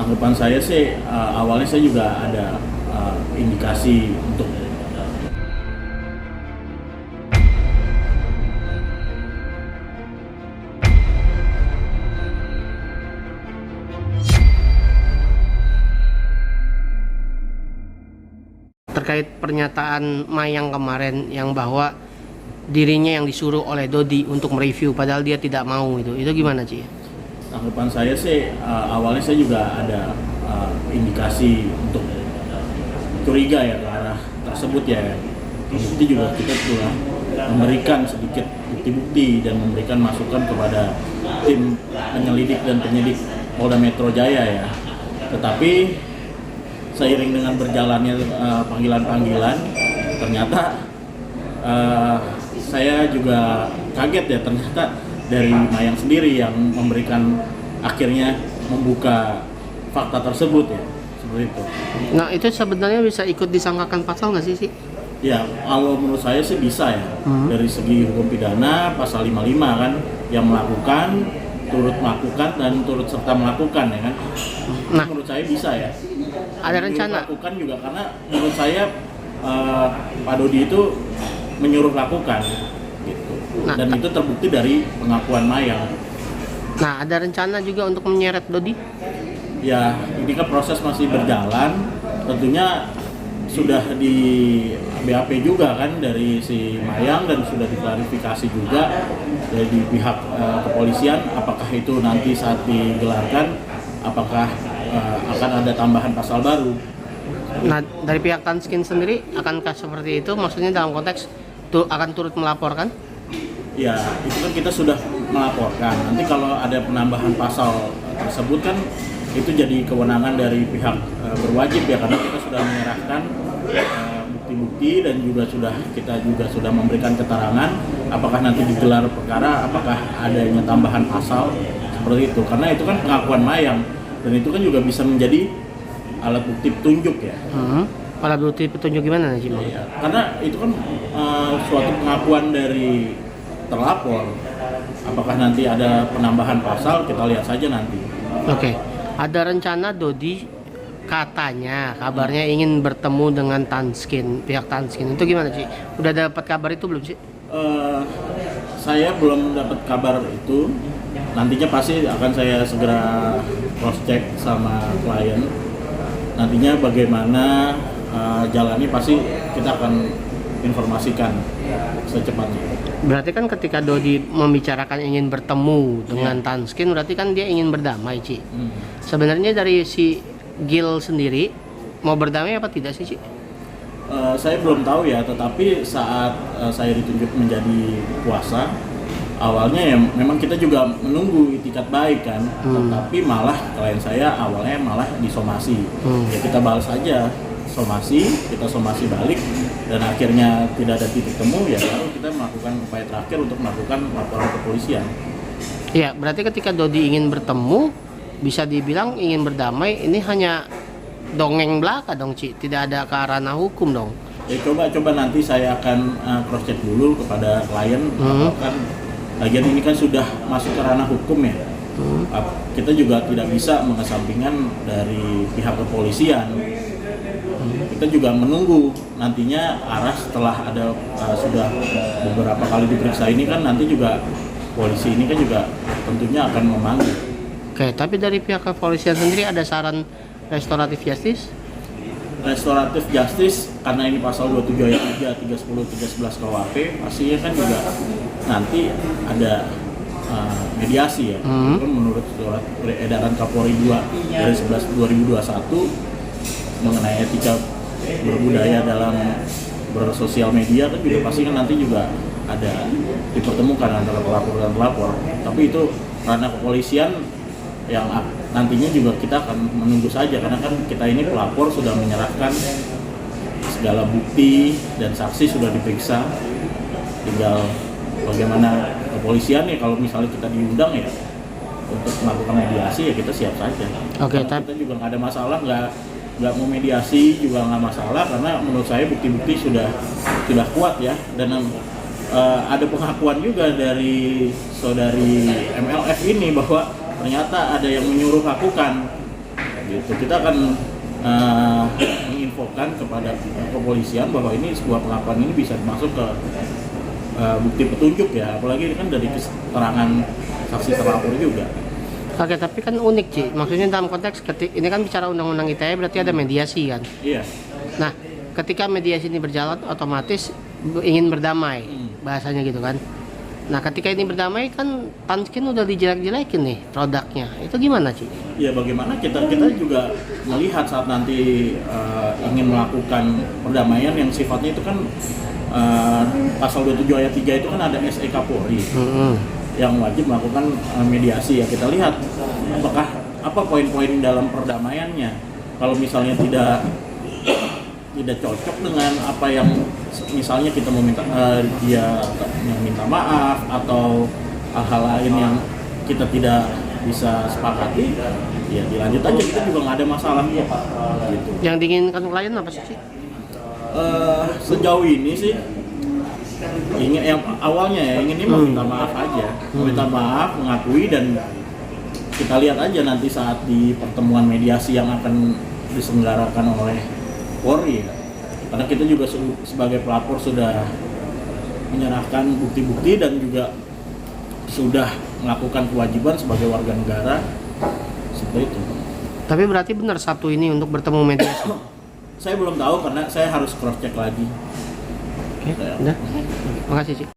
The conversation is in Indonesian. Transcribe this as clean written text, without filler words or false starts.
Anggapan saya sih awalnya saya juga ada indikasi untuk terkait pernyataan Mayang kemarin yang bahwa dirinya yang disuruh oleh Dodi untuk mereview padahal dia tidak mau, itu gimana Ci? Anggapan saya sih awalnya saya juga ada indikasi untuk curiga ya ke arah tersebut ya. Bukti juga kita telah memberikan sedikit bukti-bukti dan memberikan masukan kepada tim penyelidik dan penyidik Polda Metro Jaya ya. Tetapi seiring dengan berjalannya panggilan-panggilan, ternyata saya juga kaget ya, ternyata dari Mayang sendiri yang memberikan, akhirnya membuka fakta tersebut ya, seperti itu. Nah itu sebenarnya bisa ikut disangkakan pasal nggak sih? Ya, kalau menurut saya sih bisa ya. Dari segi hukum pidana pasal 55 kan, yang melakukan, turut melakukan dan turut serta melakukan ya kan. Nah, Menurut saya bisa ya. ada rencana? Melakukan juga karena menurut saya Pak Dodi itu menyuruh lakukan gitu. Nah, Dan itu terbukti dari pengakuan Mayang. Nah ada rencana juga untuk menyeret Dodi? Ya, ini kan proses masih berjalan. Tentunya sudah di BAP juga kan dari si Mayang, dan sudah diklarifikasi juga dari pihak kepolisian apakah itu nanti saat digelarkan apakah akan ada tambahan pasal baru. Nah dari pihak Tanskin sendiri akankah seperti itu? Maksudnya dalam konteks akan turut melaporkan? Ya, itu kan kita sudah melaporkan. Nanti kalau ada penambahan pasal tersebut kan itu jadi kewenangan dari pihak berwajib ya, karena kita sudah menyerahkan bukti-bukti dan kita juga sudah memberikan keterangan apakah nanti digelar perkara, apakah adanya tambahan pasal seperti itu. Karena itu kan pengakuan Mayang dan itu kan juga bisa menjadi alat bukti petunjuk ya. Alat bukti petunjuk gimana sih? Ya, karena itu kan suatu pengakuan dari terlapor. Apakah nanti ada penambahan pasal, kita lihat saja nanti. Oke. Ada rencana Dodi katanya kabarnya ingin bertemu dengan Tanskin, pihak Tanskin. Itu gimana sih? Udah dapat kabar itu belum sih? Saya belum dapat kabar itu. Nantinya pasti akan saya segera cross check sama klien. Nantinya bagaimana jalannya pasti kita akan informasikan secepatnya. Berarti kan ketika Dodi membicarakan ingin bertemu dengan Tanskin, berarti kan dia ingin berdamai, Ci. Sebenarnya dari si Gil sendiri mau berdamai apa tidak sih, Ci? Saya belum tahu ya, tetapi saat saya ditunjuk menjadi kuasa, awalnya ya memang kita juga menunggu itikat baik kan, tetapi malah klien saya awalnya malah disomasi. Ya kita balas aja somasi, kita somasi balik, dan akhirnya tidak ada titik temu, ya lalu kita melakukan upaya terakhir untuk melakukan laporan kepolisian. Ya, berarti ketika Dodi ingin bertemu, bisa dibilang ingin berdamai, ini hanya dongeng belaka dong, Ci, tidak ada ke ranah hukum dong. Ya coba nanti saya akan cross check dulu kepada klien, kan lagian ini kan sudah masuk ke ranah hukum ya. Kita juga tidak bisa mengesampingkan dari pihak kepolisian. Kita juga menunggu nantinya arah setelah ada sudah beberapa kali diperiksa ini kan, nanti juga polisi ini kan juga tentunya akan memanggil. Oke, tapi dari pihak kepolisian sendiri ada saran restoratif justice? Restoratif justice karena ini pasal 27 ayat 3, 310, 311 KUHP pastinya kan juga nanti ada mediasi ya. Itu kan menurut surat edaran Kapolri 2 dari 11 2021 mengenai etika berbudaya dalam bersosial media, kan juga pasti kan nanti juga ada dipertemukan antara pelapor dan pelapor. Tapi itu ranah kepolisian yang nantinya juga kita akan menunggu saja, karena kan kita ini pelapor sudah menyerahkan segala bukti dan saksi sudah diperiksa, tinggal bagaimana kepolisian ya, kalau misalnya kita diundang ya untuk melakukan mediasi ya kita siap saja. Oke, kita juga nggak ada masalah, nggak mau mediasi juga nggak masalah, karena menurut saya bukti-bukti sudah kuat ya, dan ada pengakuan juga dari saudari MLF ini bahwa ternyata ada yang menyuruh lakukan gitu. Kita akan menginfokan kepada kepolisian bahwa ini sebuah pengakuan ini bisa masuk ke bukti petunjuk ya, apalagi ini kan dari keterangan saksi terlapor juga. Oke, tapi kan unik Ci, maksudnya dalam konteks ini kan bicara undang-undang ITE berarti ada mediasi kan. Iya. Nah, ketika mediasi ini berjalan otomatis ingin berdamai, bahasanya gitu kan. Nah, ketika ini berdamai kan Tanskin udah dijelek-jelekin nih produknya. Itu gimana, Ci? Ya bagaimana kita juga melihat saat nanti ingin melakukan perdamaian yang sifatnya itu kan pasal 27 ayat 3 itu kan ada SE Kapolri yang wajib melakukan mediasi ya. Kita lihat apakah apa poin-poin dalam perdamaiannya. Kalau misalnya tidak cocok dengan apa yang misalnya kita meminta dia yang minta maaf atau hal-hal lain yang kita tidak bisa sepakati, ya dilanjut aja, kita juga nggak ada masalah gitu. Yang diinginkan klien apa sih? Sejauh ini sih ingin yang awalnya ya inginnya meminta maaf aja, meminta maaf, mengakui, dan kita lihat aja nanti saat di pertemuan mediasi yang akan diselenggarakan oleh Polri ya. Karena kita juga sebagai pelapor sudah menyerahkan bukti-bukti dan juga sudah melakukan kewajiban sebagai warga negara seperti itu. Tapi berarti benar satu ini untuk bertemu mediasi? Saya belum tahu karena saya harus cross check lagi. Oke, udah. Makasih Ci.